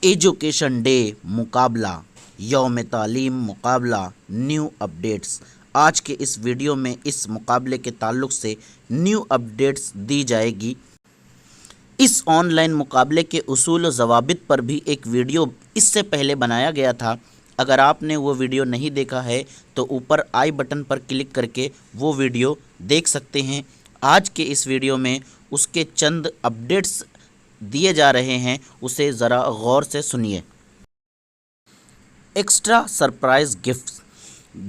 Education day मुकाबला, यौम तालीम मुकाबला, न्यू अपडेट्स। आज के इस वीडियो में इस मुकाबले के ताल्लुक़ से न्यू अपडेट्स दी जाएगी। इस ऑनलाइन मुकाबले के उसूल व ज़वाबित पर भी एक वीडियो इससे पहले बनाया गया था। अगर आपने वो वीडियो नहीं देखा है तो ऊपर आई बटन पर क्लिक करके वो वीडियो देख सकते हैं। आज के इस वीडियो में उसके चंद अपडेट्स दिए जा रहे हैं, उसे ज़रा गौर से सुनिए। एक्स्ट्रा सरप्राइज़ गिफ्ट्स,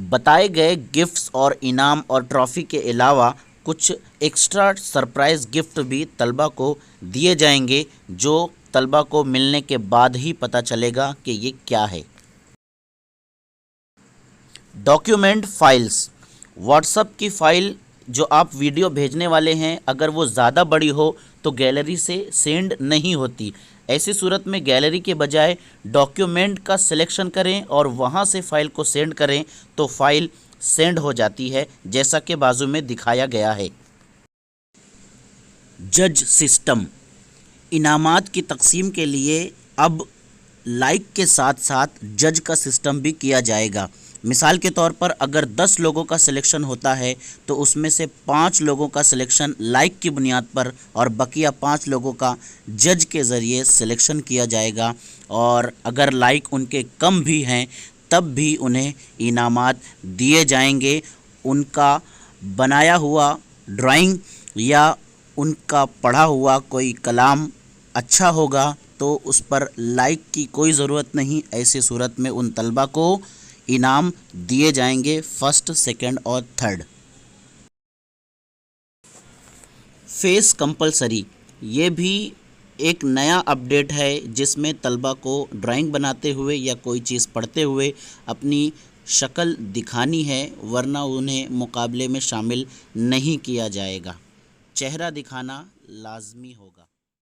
बताए गए गिफ्ट्स और इनाम और ट्रॉफ़ी के अलावा कुछ एक्स्ट्रा सरप्राइज़ गिफ्ट भी तलबा को दिए जाएंगे, जो तलबा को मिलने के बाद ही पता चलेगा कि ये क्या है। डॉक्यूमेंट फ़ाइल्स, व्हाट्सएप की फ़ाइल जो आप वीडियो भेजने वाले हैं, अगर वो ज़्यादा बड़ी हो तो गैलरी से सेंड नहीं होती। ऐसी सूरत में गैलरी के बजाय डॉक्यूमेंट का सिलेक्शन करें और वहाँ से फ़ाइल को सेंड करें तो फ़ाइल सेंड हो जाती है, जैसा कि बाजू में दिखाया गया है। जज सिस्टम, इनामात की तकसीम के लिए अब लाइक के साथ साथ जज का सिस्टम भी किया जाएगा। मिसाल के तौर पर अगर 10 लोगों का सिलेक्शन होता है तो उसमें से 5 लोगों का सिलेक्शन लाइक की बुनियाद पर और बकिया 5 लोगों का जज के ज़रिए सिलेक्शन किया जाएगा। और अगर लाइक उनके कम भी हैं तब भी उन्हें इनामात दिए जाएंगे। उनका बनाया हुआ ड्राइंग या उनका पढ़ा हुआ कोई कलाम अच्छा होगा तो उस पर लाइक की कोई ज़रूरत नहीं। ऐसी सूरत में उन तलबा को इनाम दिए जाएंगे, फर्स्ट, सेकंड और थर्ड। फेस कंपलसरी, ये भी एक नया अपडेट है जिसमें तलबा को ड्राइंग बनाते हुए या कोई चीज़ पढ़ते हुए अपनी शक्ल दिखानी है, वरना उन्हें मुकाबले में शामिल नहीं किया जाएगा। चेहरा दिखाना लाजमी होगा।